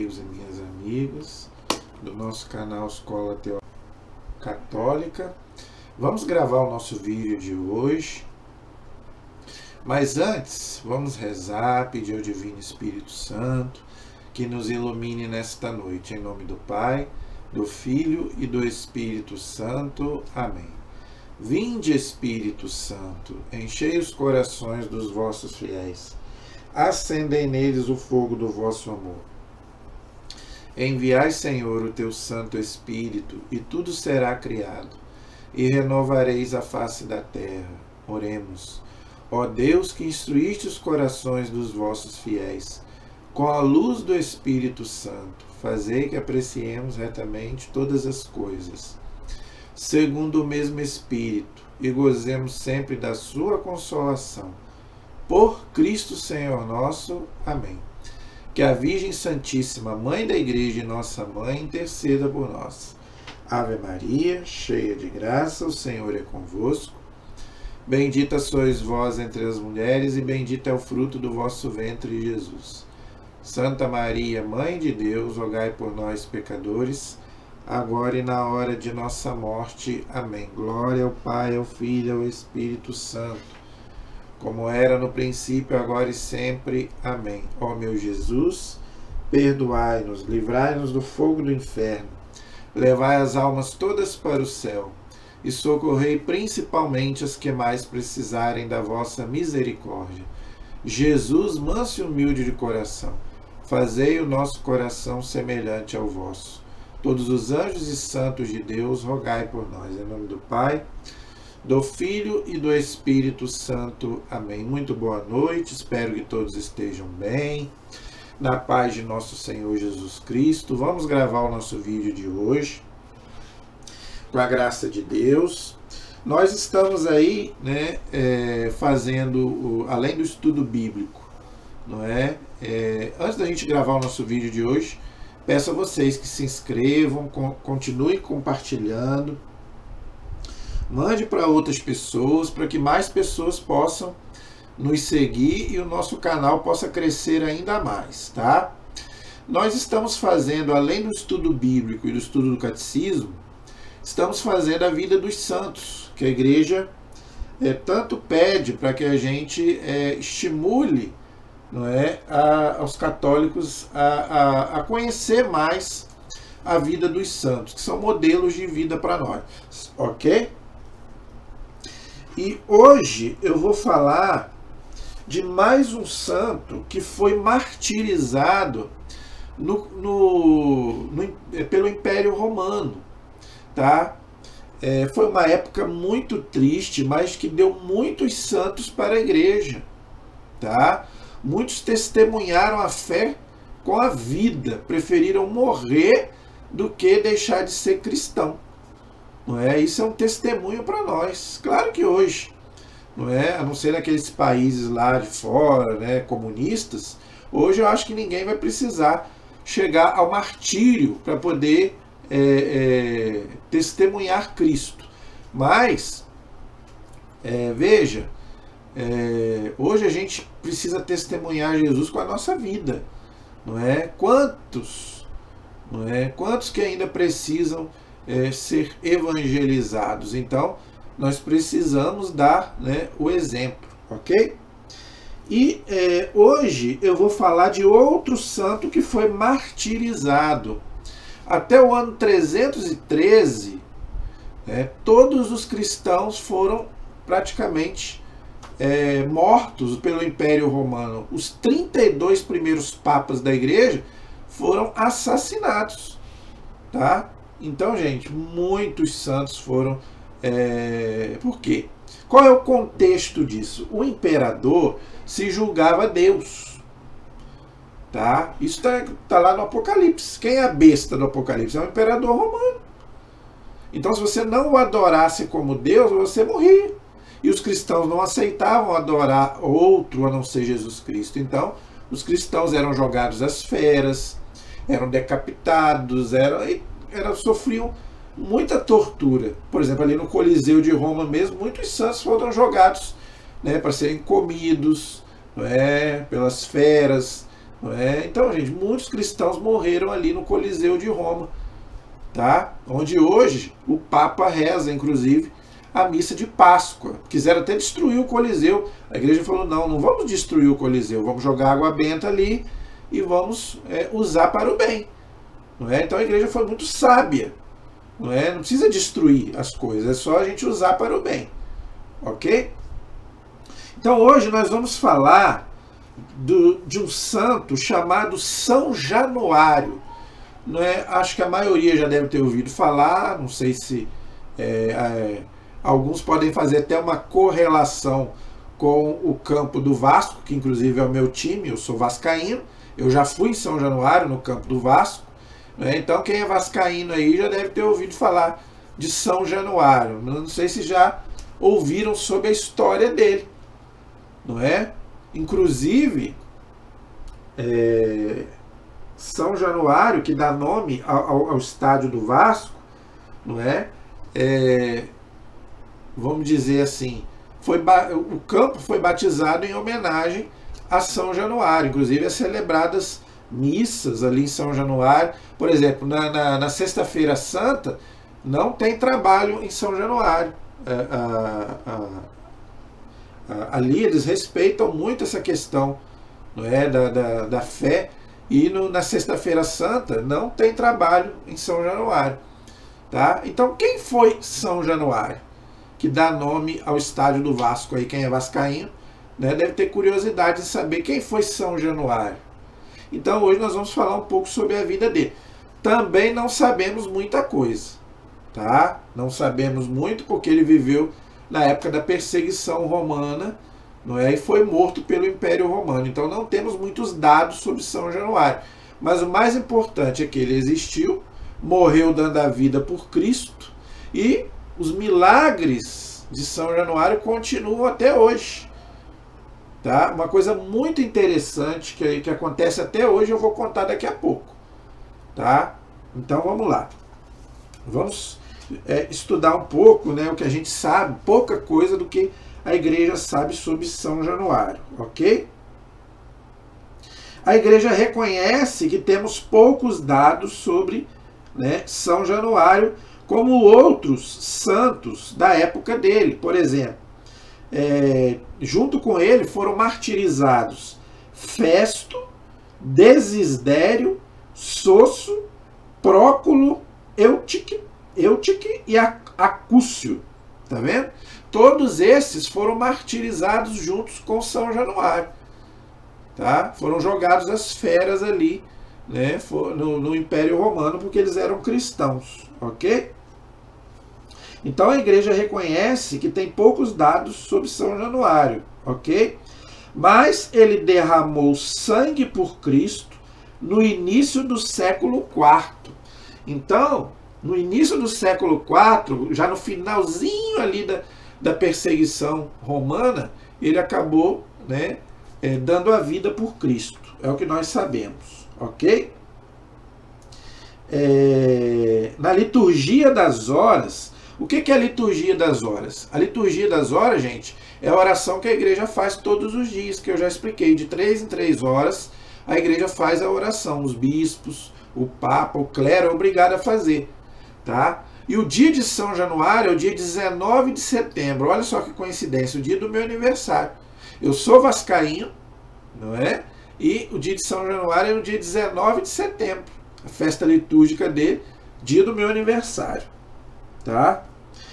amigos e minhas amigas do nosso canal Escola Teológica Católica. Vamos gravar o nosso vídeo de hoje, mas antes vamos rezar, pedir ao Divino Espírito Santo que nos ilumine nesta noite, em nome do Pai, do Filho e do Espírito Santo. Amém. Vinde, Espírito Santo, enchei os corações dos vossos fiéis, acendei neles o fogo do vosso amor. Enviai, Senhor, o teu Santo Espírito, e tudo será criado, e renovareis a face da terra. Oremos. Ó Deus, que instruíste os corações dos vossos fiéis, com a luz do Espírito Santo, fazei que apreciemos retamente todas as coisas, segundo o mesmo Espírito, e gozemos sempre da sua consolação. Por Cristo Senhor nosso. Amém. Que a Virgem Santíssima, Mãe da Igreja e nossa Mãe, interceda por nós. Ave Maria, cheia de graça, o Senhor é convosco. Bendita sois vós entre as mulheres, e bendito é o fruto do vosso ventre, Jesus. Santa Maria, Mãe de Deus, rogai por nós, pecadores, agora e na hora de nossa morte. Amém. Glória ao Pai, ao Filho e ao Espírito Santo, como era no princípio, agora e sempre. Amém. Ó meu Jesus, perdoai-nos, livrai-nos do fogo do inferno, levai as almas todas para o céu, e socorrei principalmente as que mais precisarem da vossa misericórdia. Jesus, manso e humilde de coração, fazei o nosso coração semelhante ao vosso. Todos os anjos e santos de Deus, rogai por nós. Em nome do Pai, do Filho e do Espírito Santo. Amém. Muito boa noite, espero que todos estejam bem, na paz de nosso Senhor Jesus Cristo. Vamos gravar o nosso vídeo de hoje, com a graça de Deus. Nós estamos aí, fazendo, além do estudo bíblico, não é? Antes da gente gravar o nosso vídeo de hoje, peço a vocês que se inscrevam, continuem compartilhando, mande para outras pessoas, para que mais pessoas possam nos seguir e o nosso canal possa crescer ainda mais, tá? Nós estamos fazendo, além do estudo bíblico e do estudo do catecismo, estamos fazendo a vida dos santos, que a igreja tanto pede para que a gente estimule, não é, aos católicos a conhecer mais a vida dos santos, que são modelos de vida para nós, ok? E hoje eu vou falar de mais um santo que foi martirizado pelo Império Romano, tá? Foi uma época muito triste, mas que deu muitos santos para a igreja, tá? Muitos testemunharam a fé com a vida, preferiram morrer do que deixar de ser cristão, não é? Isso é um testemunho para nós. Claro que hoje, não é? A não ser naqueles países lá de fora, né, comunistas, hoje eu acho que ninguém vai precisar chegar ao martírio para poder testemunhar Cristo. Mas veja, hoje a gente precisa testemunhar Jesus com a nossa vida, não é? Quantos que ainda precisam ser evangelizados? Então nós precisamos dar, né, o exemplo, ok? E hoje eu vou falar de outro santo que foi martirizado. Até o ano 313, todos os cristãos foram praticamente mortos pelo Império Romano. Os 32 primeiros papas da igreja foram assassinados, tá? Então, gente, muitos santos foram... Por quê? Qual é o contexto disso? O imperador se julgava Deus, tá? Isso tá lá no Apocalipse. Quem é a besta do Apocalipse? É o imperador romano. Então, se você não o adorasse como Deus, você morria. E os cristãos não aceitavam adorar outro a não ser Jesus Cristo. Então, os cristãos eram jogados às feras, eram decapitados, sofriam muita tortura. Por exemplo, ali no Coliseu de Roma mesmo, muitos santos foram jogados, né, para serem comidos, não é, pelas feras, Não é? Então, gente, muitos cristãos morreram ali no Coliseu de Roma, tá? Onde hoje o Papa reza, inclusive, a missa de Páscoa. Quiseram até destruir o Coliseu. A igreja falou, não, não vamos destruir o Coliseu, vamos jogar água benta ali e vamos usar para o bem. Não é? Então a igreja foi muito sábia. Não é? Não precisa destruir as coisas, é só a gente usar para o bem. Ok? Então hoje nós vamos falar de um santo chamado São Januário. Não é? Acho que a maioria já deve ter ouvido falar, não sei se alguns podem fazer até uma correlação com o campo do Vasco, que inclusive é o meu time, eu sou vascaíno, eu já fui em São Januário, no campo do Vasco, né? Então quem é vascaíno aí já deve ter ouvido falar de São Januário, não sei se já ouviram sobre a história dele, não é? Inclusive, São Januário, que dá nome ao estádio do Vasco, não é? Vamos dizer assim, o campo foi batizado em homenagem a São Januário. Inclusive, é celebradas missas ali em São Januário. Por exemplo, na Sexta-feira Santa, não tem trabalho em São Januário. Ali eles respeitam muito essa questão, não é, da fé. E na Sexta-feira Santa não tem trabalho em São Januário. Tá? Então, quem foi São Januário? Que dá nome ao estádio do Vasco aí, quem é vascaíno, né, deve ter curiosidade de saber quem foi São Januário. Então hoje nós vamos falar um pouco sobre a vida dele. Também não sabemos muita coisa, tá? Não sabemos muito porque ele viveu na época da perseguição romana, não é? E foi morto pelo Império Romano. Então não temos muitos dados sobre São Januário. Mas o mais importante é que ele existiu, morreu dando a vida por Cristo e os milagres de São Januário continuam até hoje. Tá? Uma coisa muito interessante que acontece até hoje, eu vou contar daqui a pouco. Tá? Então vamos lá. Vamos estudar um pouco, né, o que a gente sabe, pouca coisa do que a igreja sabe sobre São Januário. Ok? A igreja reconhece que temos poucos dados sobre, né, São Januário, como outros santos da época dele. Por exemplo, junto com ele foram martirizados Festo, Desisdério, Sosso, Próculo, Eutique e Acúcio. Tá vendo? Todos esses foram martirizados juntos com São Januário. Tá? Foram jogados as feras ali, né, no Império Romano, porque eles eram cristãos. Ok? Então a igreja reconhece que tem poucos dados sobre São Januário, ok? Mas ele derramou sangue por Cristo no início do século IV. Então, no início do século IV, já no finalzinho ali da perseguição romana, ele acabou, né, dando a vida por Cristo. É o que nós sabemos, ok? Na liturgia das horas, o que é a liturgia das horas? A liturgia das horas, gente, é a oração que a igreja faz todos os dias, que eu já expliquei. De 3 em 3 horas, a igreja faz a oração. Os bispos, o Papa, o clero é obrigado a fazer. Tá? E o dia de São Januário é o dia 19 de setembro. Olha só que coincidência, o dia do meu aniversário. Eu sou vascaíno, não é? E o dia de São Januário é no dia 19 de setembro. A festa litúrgica dele, dia do meu aniversário. Tá?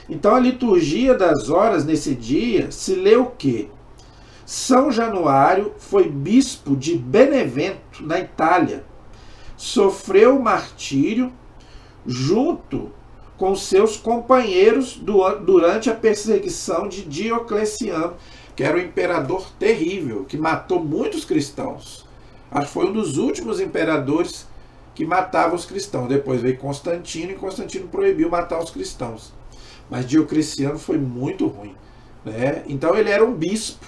Então a liturgia das horas nesse dia se lê o quê? São Januário foi bispo de Benevento, na Itália. Sofreu martírio junto com seus companheiros durante a perseguição de Diocleciano, que era um imperador terrível, que matou muitos cristãos. Acho que foi um dos últimos imperadores que matava os cristãos. Depois veio Constantino e Constantino proibiu matar os cristãos. Mas Diocleciano foi muito ruim, né? Então ele era um bispo,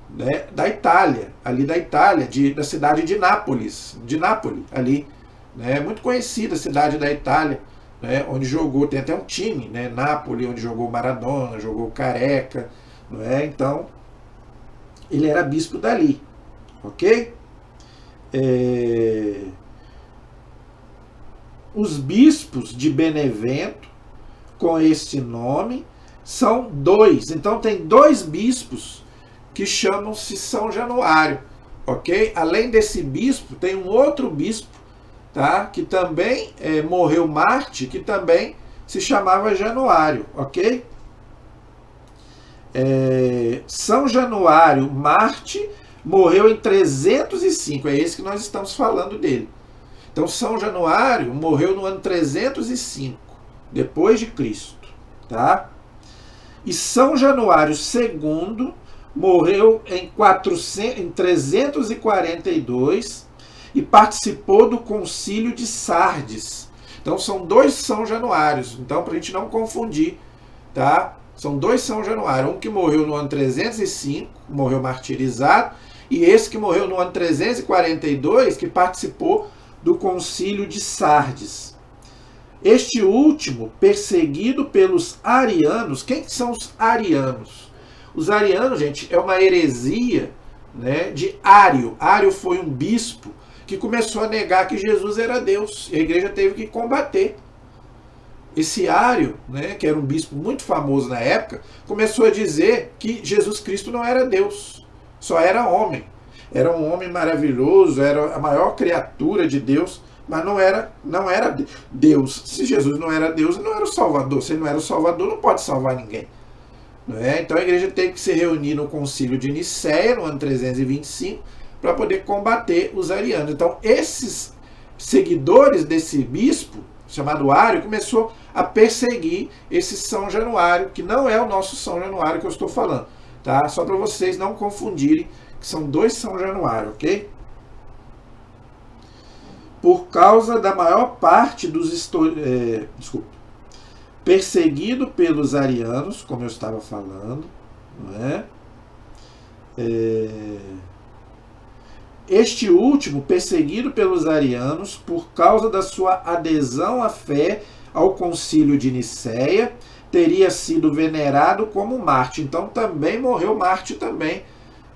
né, da Itália, ali da Itália, da cidade de Nápoles, ali, né? Muito conhecida a cidade da Itália, né, onde jogou, tem até um time, né, Nápoles, onde jogou Maradona, jogou Careca, não é? Então ele era bispo dali, ok? Os bispos de Benevento, com este nome, são 2. Então tem 2 bispos que chamam-se São Januário, ok? Além desse bispo, tem um outro bispo, tá? Que também morreu mártir, que também se chamava Januário, ok? São Januário mártir morreu em 305, é esse que nós estamos falando dele. Então São Januário morreu no ano 305, depois de Cristo, tá? E São Januário II morreu em 342 e participou do Concílio de Sardes. Então são 2 São Januários, então para a gente não confundir, tá? São 2 São Januário, um que morreu no ano 305, morreu martirizado, e esse que morreu no ano 342, que participou do Concílio de Sardes. Este último, perseguido pelos arianos. Quem são os arianos? Os arianos, gente, é uma heresia, né, de Ário. Ário foi um bispo que começou a negar que Jesus era Deus, e a igreja teve que combater. Esse Ário, né, que era um bispo muito famoso na época, começou a dizer que Jesus Cristo não era Deus, só era homem. Era um homem maravilhoso, era a maior criatura de Deus, mas não era Deus. Se Jesus não era Deus, ele não era o Salvador. Se ele não era o Salvador, não pode salvar ninguém. Não é? Então a igreja teve que se reunir no Concílio de Nicéia, no ano 325, para poder combater os arianos. Então esses seguidores desse bispo, chamado Ário, começou a perseguir esse São Januário, que não é o nosso São Januário que eu estou falando, tá? Só para vocês não confundirem, que são 2 São Januário, ok? Por causa da maior parte dos perseguido pelos arianos, como eu estava falando, não é? Este último, perseguido pelos arianos, por causa da sua adesão à fé ao Concílio de Nicéia, teria sido venerado como mártir. Então também morreu mártir também,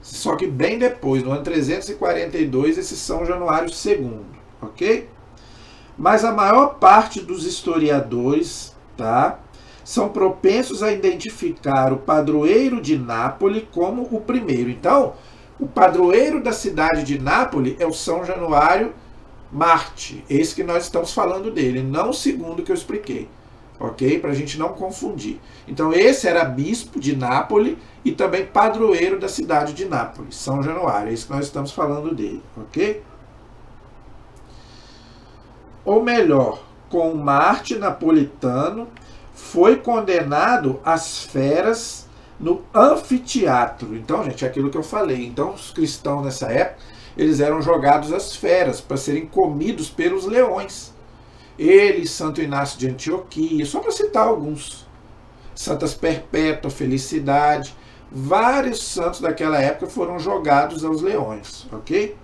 só que bem depois, no ano 342, esse São Januário II, ok? Mas a maior parte dos historiadores, tá, são propensos a identificar o padroeiro de Nápoles como o primeiro. Então, o padroeiro da cidade de Nápoles é o São Januário mártir, esse que nós estamos falando dele, não o segundo que eu expliquei, ok? Para a gente não confundir. Então esse era bispo de Nápoles e também padroeiro da cidade de Nápoles, São Januário, esse que nós estamos falando dele, ok? Ou melhor, com o Marte napolitano, foi condenado às feras no anfiteatro. Então, gente, é aquilo que eu falei. Então, os cristãos nessa época, eles eram jogados às feras para serem comidos pelos leões. Ele, Santo Inácio de Antioquia, só para citar alguns. Santas Perpétua, Felicidade, vários santos daquela época foram jogados aos leões, ok?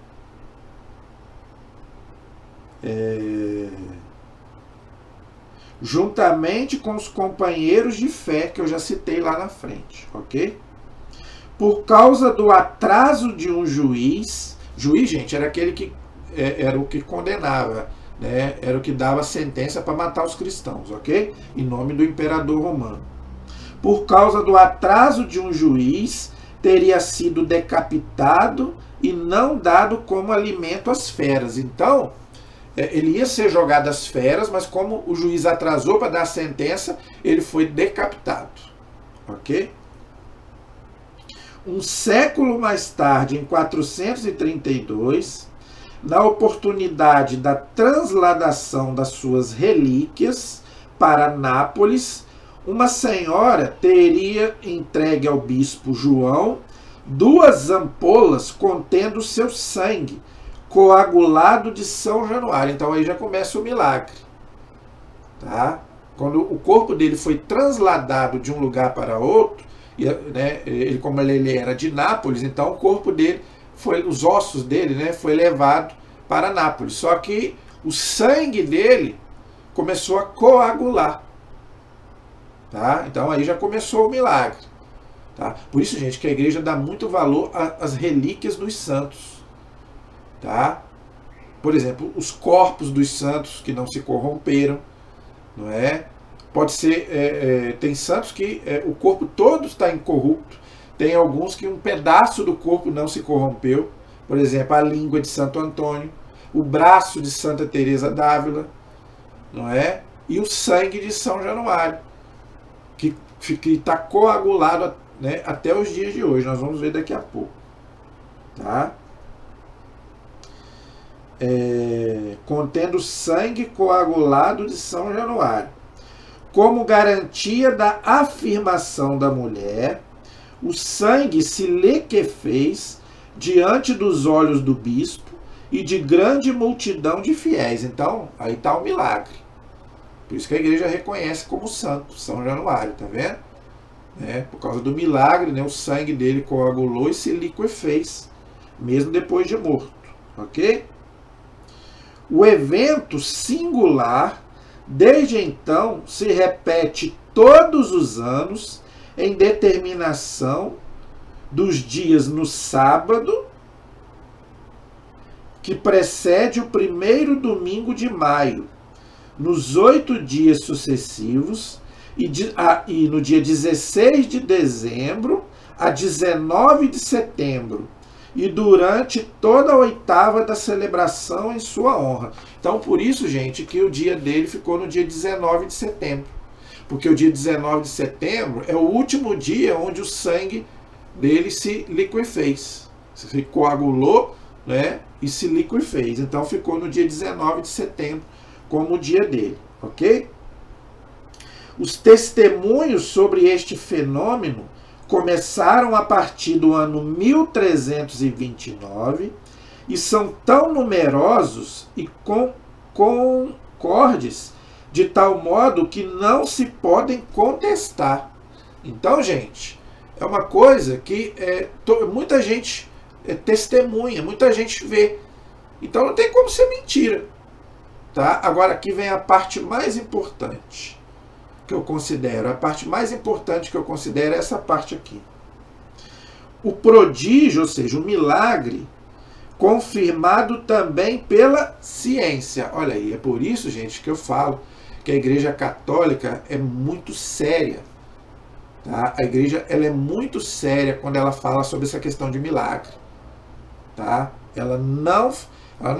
Juntamente com os companheiros de fé que eu já citei lá na frente, ok? Por causa do atraso de um juiz, gente, era aquele que era o que condenava, né? Era o que dava sentença para matar os cristãos, ok? Em nome do imperador romano. Por causa do atraso de um juiz, teria sido decapitado e não dado como alimento às feras. Então, ele ia ser jogado às feras, mas como o juiz atrasou para dar a sentença, ele foi decapitado, ok? Um século mais tarde, em 432, na oportunidade da transladação das suas relíquias para Nápoles, uma senhora teria entregue ao bispo João 2 ampolas contendo seu sangue, coagulado de São Januário. Então aí já começa o milagre, tá? Quando o corpo dele foi transladado de um lugar para outro, né, como ele era de Nápoles, então o corpo dele os ossos dele, né, foi levado para Nápoles. Só que o sangue dele começou a coagular, tá? Então aí já começou o milagre, tá? Por isso, gente, que a igreja dá muito valor às relíquias dos santos, tá? por exemplo, os corpos dos santos que não se corromperam, não é? Pode ser, tem santos que o corpo todo está incorrupto, tem alguns que um pedaço do corpo não se corrompeu, por exemplo, a língua de Santo Antônio, o braço de Santa Teresa d'Ávila, não é? E o sangue de São Januário, que está coagulado, né, até os dias de hoje. Nós vamos ver daqui a pouco. Tá? Contendo sangue coagulado de São Januário. Como garantia da afirmação da mulher, o sangue se liquefez diante dos olhos do bispo e de grande multidão de fiéis. Então, aí está o milagre. Por isso que a igreja reconhece como santo, São Januário, tá vendo? Por causa do milagre, né, o sangue dele coagulou e se liquefez, mesmo depois de morto. Ok? O evento singular, desde então, se repete todos os anos em determinação dos dias no sábado, que precede o primeiro domingo de maio, nos 8 dias sucessivos, e no dia 16 de dezembro a 19 de setembro, e durante toda a oitava da celebração em sua honra. Então, por isso, gente, que o dia dele ficou no dia 19 de setembro. Porque o dia 19 de setembro é o último dia onde o sangue dele se liquefez. Se coagulou, né, e se liquefez. Então, ficou no dia 19 de setembro como o dia dele. Ok? Os testemunhos sobre este fenômeno começaram a partir do ano 1329 e são tão numerosos e concordes de tal modo que não se podem contestar. Então, gente, é uma coisa que muita gente testemunha, muita gente vê. Então não tem como ser mentira. Tá? Agora aqui vem a parte mais importante que eu considero. A parte mais importante que eu considero é essa parte aqui. O prodígio, ou seja, o milagre, confirmado também pela ciência. Olha aí, é por isso, gente, que eu falo que a Igreja Católica é muito séria. Tá? A Igreja ela é muito séria quando ela fala sobre essa questão de milagre. Tá? Ela não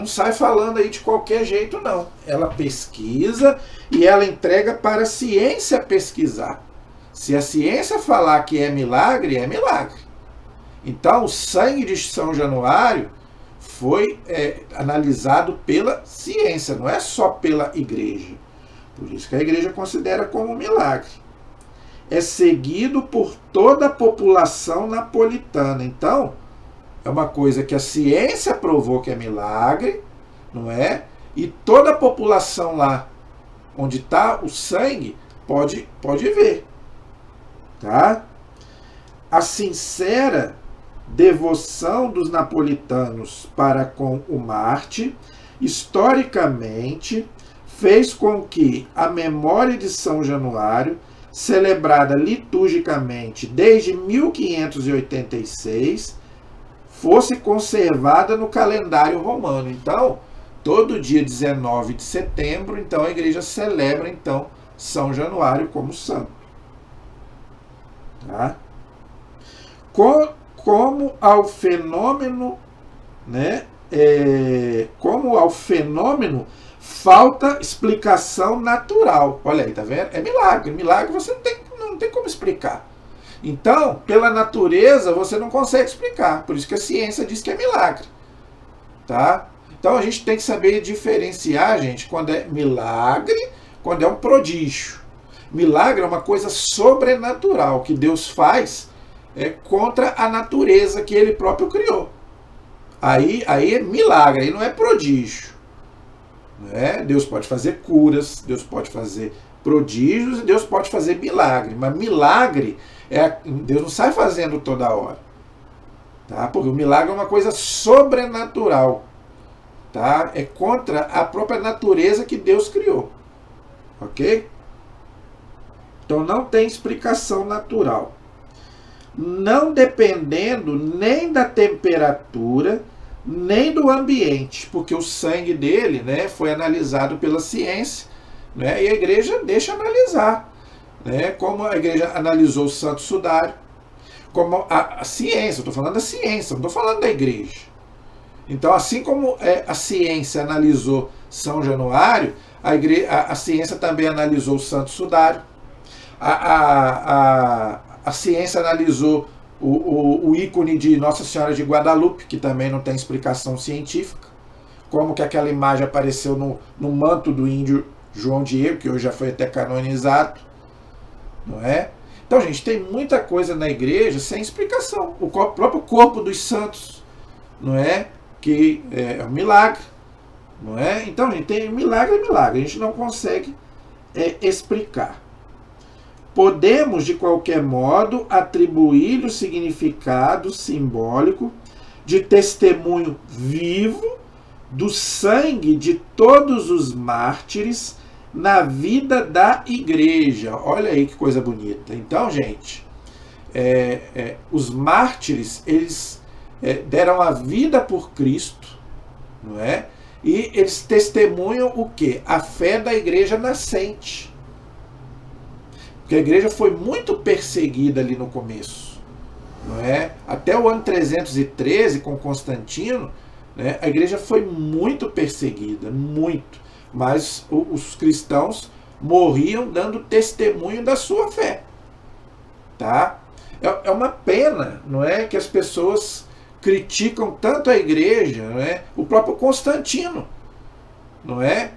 sai falando aí de qualquer jeito, não. Ela pesquisa e ela entrega para a ciência pesquisar. Se a ciência falar que é milagre, é milagre. Então, o sangue de São Januário foi analisado pela ciência, não é só pela igreja. Por isso que a igreja considera como milagre. É seguido por toda a população napolitana. Então, é uma coisa que a ciência provou que é milagre, não é? E toda a população lá onde está o sangue pode ver. Tá? A sincera devoção dos napolitanos para com o Marte, historicamente, fez com que a memória de São Januário, celebrada liturgicamente desde 1586, fosse conservada no calendário romano. Então, todo dia 19 de setembro, então a igreja celebra então São Januário como santo. Tá? Como ao fenômeno, né? Como ao fenômeno falta explicação natural. Olha aí, tá vendo? É milagre. Milagre você não tem como explicar. Então, pela natureza, você não consegue explicar. Por isso que a ciência diz que é milagre. Tá? Então, a gente tem que saber diferenciar, gente, quando é milagre, quando é um prodígio. Milagre é uma coisa sobrenatural que Deus faz contra a natureza que Ele próprio criou. Aí é milagre, aí não é prodígio. Né? Deus pode fazer curas, Deus pode fazer prodígios e Deus pode fazer milagre. Mas milagre, Deus não sai fazendo toda hora. Tá? Porque o milagre é uma coisa sobrenatural. Tá? É contra a própria natureza que Deus criou. Ok? Então não tem explicação natural. Não dependendo nem da temperatura, nem do ambiente, porque o sangue dele, né, foi analisado pela ciência, né, e a igreja deixa analisar, né, como a igreja analisou o Santo Sudário, como a ciência, estou falando da ciência, não estou falando da igreja. Então, assim como a ciência analisou São Januário, a ciência também analisou o Santo Sudário, a ciência analisou o ícone de Nossa Senhora de Guadalupe, que também não tem explicação científica, como que aquela imagem apareceu no manto do índio João Diego, que hoje já foi até canonizado, não é? Então, gente, tem muita coisa na igreja sem explicação. O próprio corpo dos santos, não é? Que é um milagre, não é? Então, gente, tem milagre e milagre. A gente não consegue explicar. Podemos, de qualquer modo, atribuir o significado simbólico de testemunho vivo do sangue de todos os mártires na vida da igreja. Olha aí que coisa bonita. Então, gente, os mártires, eles deram a vida por Cristo, não é? E eles testemunham o quê? A fé da igreja nascente. Porque a igreja foi muito perseguida ali no começo, não é? Até o ano 313, com Constantino, né, a igreja foi muito perseguida, muito. Mas os cristãos morriam dando testemunho da sua fé. Tá? É uma pena, não é, que as pessoas criticam tanto a igreja, não é? O próprio Constantino, não é?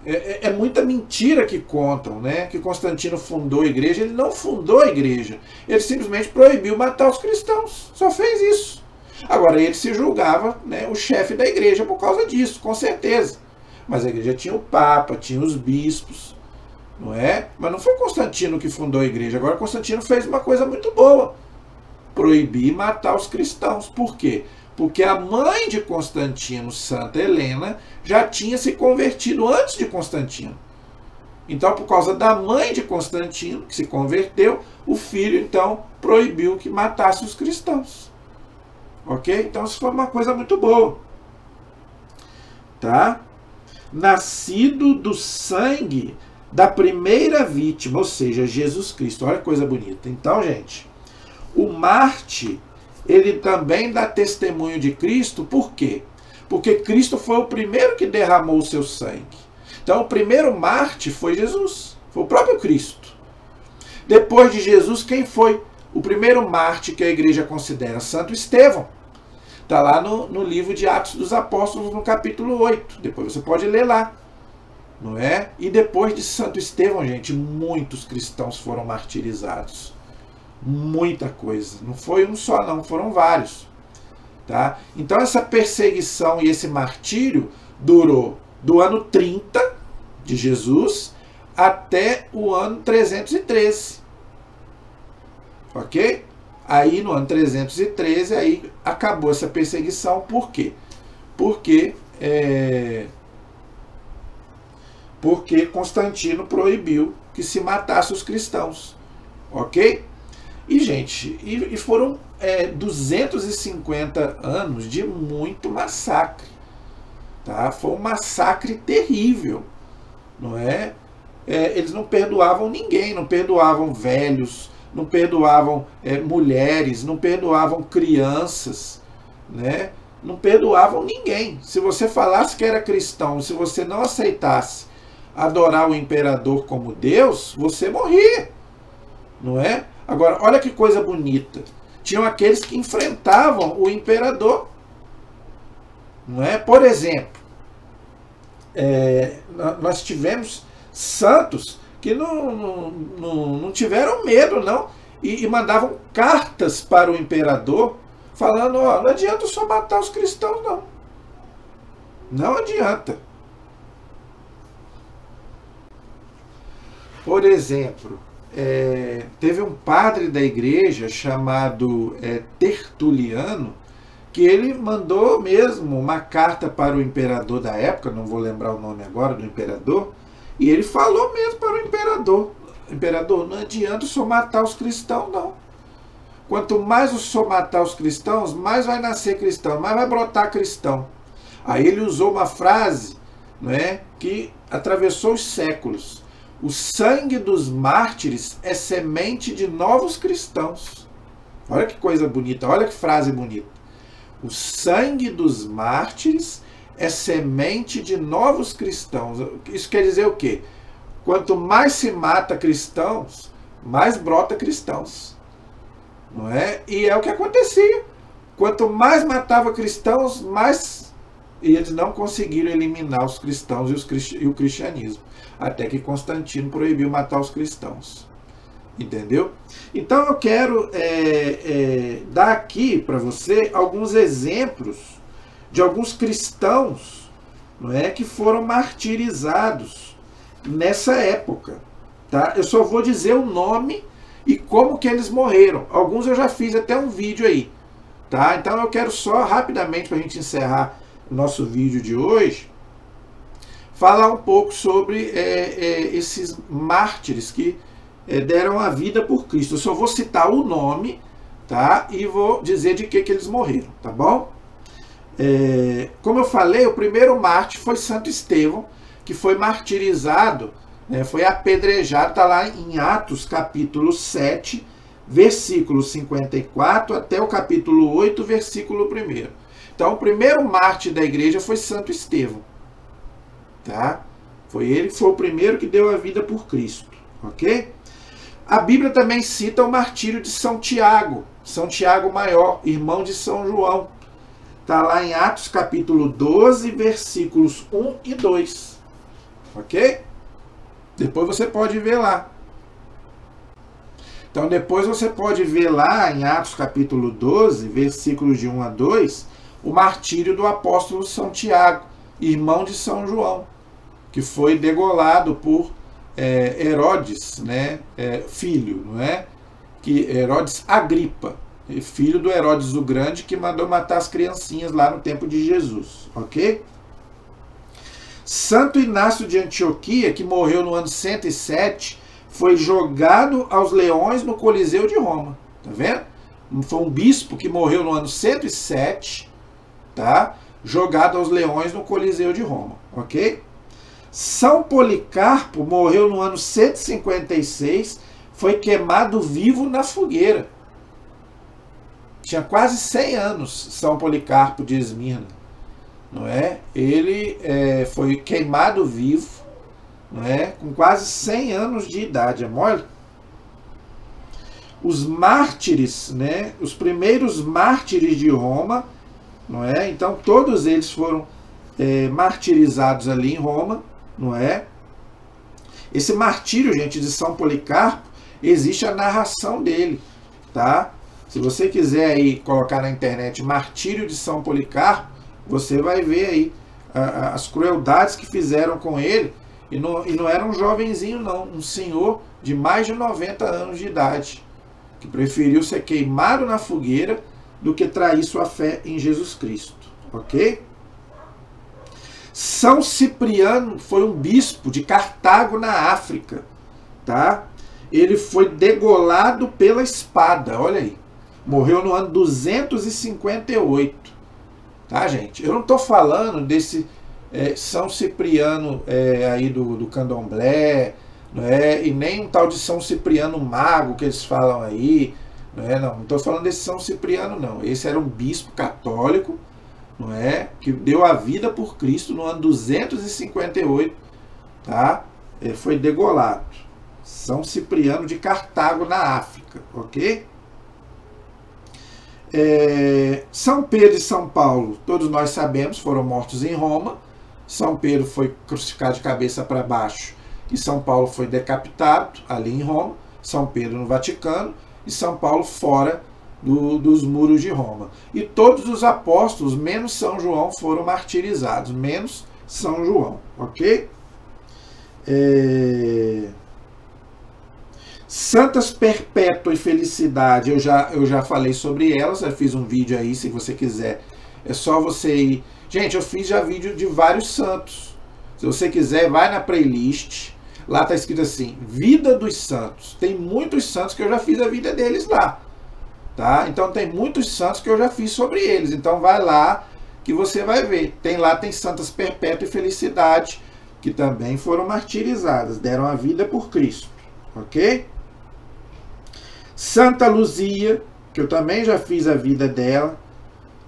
É muita mentira que contam, né? Que Constantino fundou a igreja. Ele não fundou a igreja. Ele simplesmente proibiu matar os cristãos. Só fez isso. Agora, ele se julgava, né, o chefe da igreja por causa disso, com certeza. Mas a igreja tinha o Papa, tinha os bispos, não é? Mas não foi Constantino que fundou a igreja. Agora, Constantino fez uma coisa muito boa: proibir matar os cristãos. Por quê? Porque a mãe de Constantino, Santa Helena, já tinha se convertido antes de Constantino. Então, por causa da mãe de Constantino, que se converteu, o filho, então, proibiu que matasse os cristãos. Ok? Então, isso foi uma coisa muito boa. Tá? Nascido do sangue da primeira vítima, ou seja, Jesus Cristo. Olha que coisa bonita. Então, gente, o Marte, ele também dá testemunho de Cristo. Por quê? Porque Cristo foi o primeiro que derramou o seu sangue. Então, o primeiro Marte foi Jesus, foi o próprio Cristo. Depois de Jesus, quem foi o primeiro Marte que a igreja considera? Santo Estevão. Está lá no livro de Atos dos Apóstolos, no capítulo 8. Depois você pode ler lá, não é? E depois de Santo Estevão, gente, muitos cristãos foram martirizados. Muita coisa. Não foi um só, não, foram vários. Tá? Então essa perseguição e esse martírio durou do ano 30 de Jesus até o ano 313. Ok? Aí no ano 313 aí acabou essa perseguição. Por quê? Porque Constantino proibiu que se matasse os cristãos. Ok? E, gente, e foram 250 anos de muito massacre. Tá? Foi um massacre terrível, não é? Eles não perdoavam ninguém, não perdoavam velhos, não perdoavam mulheres, não perdoavam crianças, né? Não perdoavam ninguém. Se você falasse que era cristão, se você não aceitasse adorar o imperador como Deus, você morria, não é? Agora, olha que coisa bonita. Tinham aqueles que enfrentavam o imperador, não é? Por exemplo, nós tivemos santos que não tiveram medo, não, e mandavam cartas para o imperador falando: ó, não adianta só matar os cristãos, não. Não adianta. Por exemplo, teve um padre da igreja chamado Tertuliano, que ele mandou mesmo uma carta para o imperador da época, não vou lembrar o nome agora do imperador, e ele falou mesmo para o imperador: imperador, não adianta só matar os cristãos, não. quanto mais o senhor matar os cristãos, mais vai nascer cristão, mais vai brotar cristão. Aí ele usou uma frase, não é, que atravessou os séculos. O sangue dos mártires é semente de novos cristãos. Olha que coisa bonita, olha que frase bonita. O sangue dos mártires é semente de novos cristãos. Isso quer dizer o quê? Quanto mais se mata cristãos, mais brota cristãos. Não é? E é o que acontecia. Quanto mais matava cristãos, mais... E eles não conseguiram eliminar os cristãos e o cristianismo. Até que Constantino proibiu matar os cristãos. Entendeu? Então eu quero dar aqui para você alguns exemplos de alguns cristãos, não é, que foram martirizados nessa época. Tá? Eu só vou dizer o nome e como que eles morreram. Alguns eu já fiz até um vídeo aí. Tá? Então eu quero só rapidamente, para a gente encerrar o nosso vídeo de hoje, falar um pouco sobre esses mártires que deram a vida por Cristo. Eu só vou citar o nome, tá? E vou dizer de que eles morreram, tá bom? Como eu falei, o primeiro mártir foi Santo Estevão, que foi martirizado, foi apedrejado, está lá em Atos capítulo 7, versículo 54 até o capítulo 8, versículo 1. Então, o primeiro mártir da igreja foi Santo Estevão. Tá? Foi ele que foi o primeiro que deu a vida por Cristo. Ok? A Bíblia também cita o martírio de São Tiago Maior, irmão de São João. Está lá em Atos capítulo 12, versículos 1 e 2. Ok? Depois você pode ver lá. Então depois você pode ver lá em Atos capítulo 12, versículos de 1 a 2, o martírio do apóstolo São Tiago, irmão de São João, que foi degolado por Herodes, né, filho, não é? Que Herodes Agripa, filho do Herodes o Grande, que mandou matar as criancinhas lá no tempo de Jesus, ok? Santo Inácio de Antioquia, que morreu no ano 107, foi jogado aos leões no Coliseu de Roma, tá vendo? Foi um bispo que morreu no ano 107, tá? Jogado aos leões no Coliseu de Roma, ok? São Policarpo morreu no ano 156, foi queimado vivo na fogueira. Tinha quase 100 anos São Policarpo de Esmirna, não é? Ele foi queimado vivo, não é? Com quase 100 anos de idade, é mole? Os mártires, né? Os primeiros mártires de Roma, não é? Então todos eles foram martirizados ali em Roma, não é? Esse martírio, gente, de São Policarpo, existe a narração dele, tá? Se você quiser aí colocar na internet martírio de São Policarpo, você vai ver aí as crueldades que fizeram com ele. E não era um jovenzinho não, um senhor de mais de 90 anos de idade, que preferiu ser queimado na fogueira do que trair sua fé em Jesus Cristo, ok? São Cipriano foi um bispo de Cartago, na África, tá? Ele foi degolado pela espada, olha aí. Morreu no ano 258, tá, gente? Eu não estou falando desse São Cipriano aí do Candomblé, não é? E nem um tal de São Cipriano Mago que eles falam aí, não estou falando desse São Cipriano, não. Esse era um bispo católico, não é? Que deu a vida por Cristo no ano 258, tá? Ele foi degolado. São Cipriano de Cartago, na África, ok? São Pedro e São Paulo, todos nós sabemos, foram mortos em Roma. São Pedro foi crucificado de cabeça para baixo e São Paulo foi decapitado ali em Roma. São Pedro no Vaticano e São Paulo fora dos muros de Roma. E todos os apóstolos, menos São João, foram martirizados, menos São João, ok? Santas Perpétua e Felicidade, eu já falei sobre elas, eu fiz um vídeo aí, se você quiser, é só você ir. Gente, eu fiz já vídeo de vários santos. Se você quiser, vai na playlist, lá está escrito assim, Vida dos Santos. Tem muitos santos que eu já fiz a vida deles lá. tá? Então tem muitos santos que eu já fiz sobre eles, então vai lá que você vai ver. Tem santas Perpétua e Felicidade, que também foram martirizadas, deram a vida por Cristo, ok? Santa Luzia, que eu também já fiz a vida dela,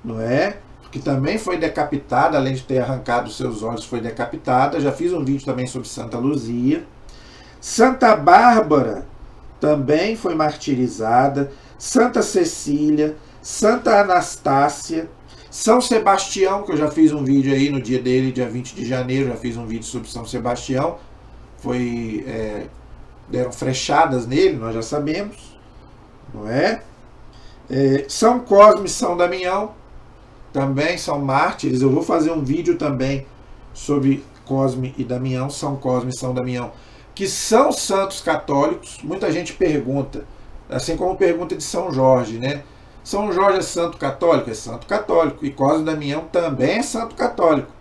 não é? Que também foi decapitada, além de ter arrancado os seus olhos, foi decapitada. Já fiz um vídeo também sobre Santa Luzia. Santa Bárbara também foi martirizada. Santa Cecília, Santa Anastácia, São Sebastião, que eu já fiz um vídeo aí no dia dele, dia 20 de janeiro, já fiz um vídeo sobre São Sebastião. Deram frechadas nele, nós já sabemos, não é? São Cosme e São Damião também são mártires. Eu vou fazer um vídeo também sobre Cosme e Damião, São Cosme e São Damião, que são santos católicos. Muita gente pergunta, assim como pergunta de São Jorge, né? São Jorge é santo católico? É santo católico. E Cosme e Damião também é santo católico.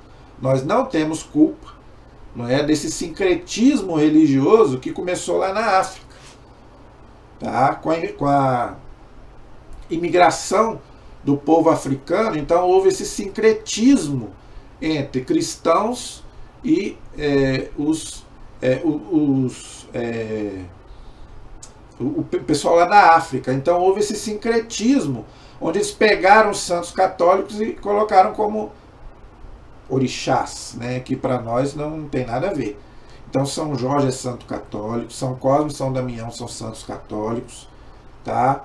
Nós não temos culpa, não é, desse sincretismo religioso que começou lá na África, tá? Com a imigração do povo africano, então houve esse sincretismo entre cristãos e o pessoal lá da África. Então houve esse sincretismo, onde eles pegaram os santos católicos e colocaram como orixás, né, que para nós não tem nada a ver. Então São Jorge é santo católico, São Cosme e São Damião são santos católicos, tá?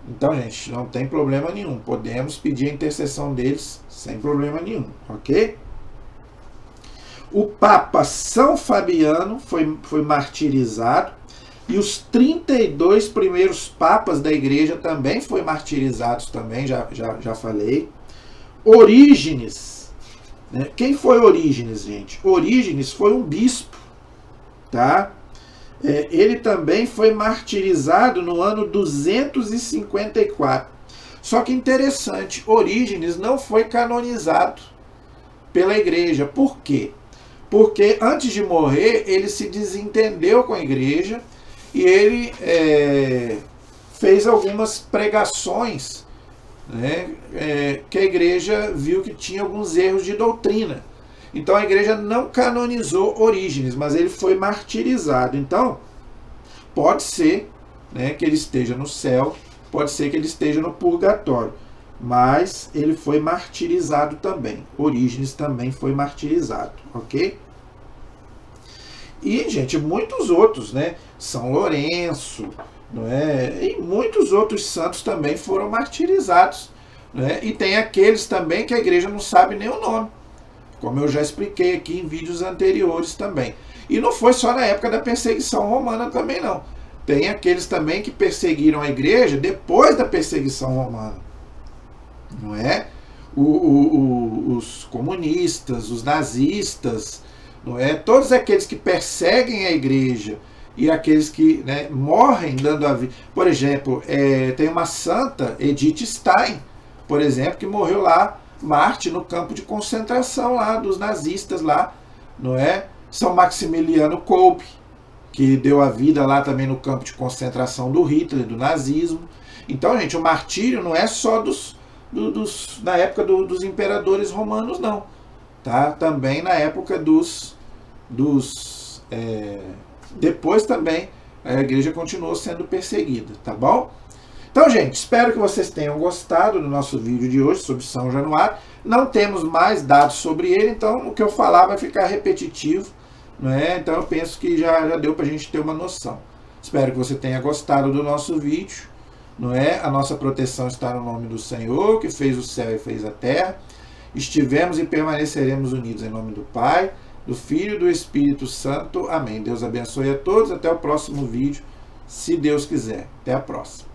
Então, gente, não tem problema nenhum. Podemos pedir a intercessão deles sem problema nenhum, ok? O Papa São Fabiano foi martirizado. E os 32 primeiros papas da igreja também foram martirizados também, já falei. Orígenes. Né? Quem foi Orígenes, gente? Orígenes foi um bispo, tá? Ele também foi martirizado no ano 254. Só que interessante, Orígenes não foi canonizado pela igreja. Por quê? Porque antes de morrer, ele se desentendeu com a igreja e ele fez algumas pregações, né, que a igreja viu que tinha alguns erros de doutrina. Então a igreja não canonizou Orígenes, mas ele foi martirizado. Então, pode ser, né, que ele esteja no céu, pode ser que ele esteja no purgatório, mas ele foi martirizado também. Orígenes também foi martirizado, ok? E, gente, muitos outros, né? São Lourenço, não é? E muitos outros santos também foram martirizados, né? E tem aqueles também que a igreja não sabe nem o nome, como eu já expliquei aqui em vídeos anteriores também. E não foi só na época da perseguição romana também, não. Tem aqueles também que perseguiram a igreja depois da perseguição romana, não é? Os comunistas, os nazistas, não é? Todos aqueles que perseguem a igreja e aqueles que, né, morrem dando a vida. Por exemplo, tem uma santa, Edith Stein, por exemplo, que morreu lá, Marte, no campo de concentração lá dos nazistas lá, não é? São Maximiliano Kolbe, que deu a vida lá também no campo de concentração do Hitler, do nazismo. Então, gente, o martírio não é só na época dos imperadores romanos, não, tá? Também na época depois também a igreja continuou sendo perseguida, tá bom? Então, gente, espero que vocês tenham gostado do nosso vídeo de hoje sobre São Januário. Não temos mais dados sobre ele, então o que eu falar vai ficar repetitivo, não é? Então eu penso que já deu para a gente ter uma noção. Espero que você tenha gostado do nosso vídeo, não é? A nossa proteção está no nome do Senhor, que fez o céu e fez a terra. Estivemos e permaneceremos unidos em nome do Pai, do Filho e do Espírito Santo. Amém. Deus abençoe a todos. Até o próximo vídeo, se Deus quiser. Até a próxima.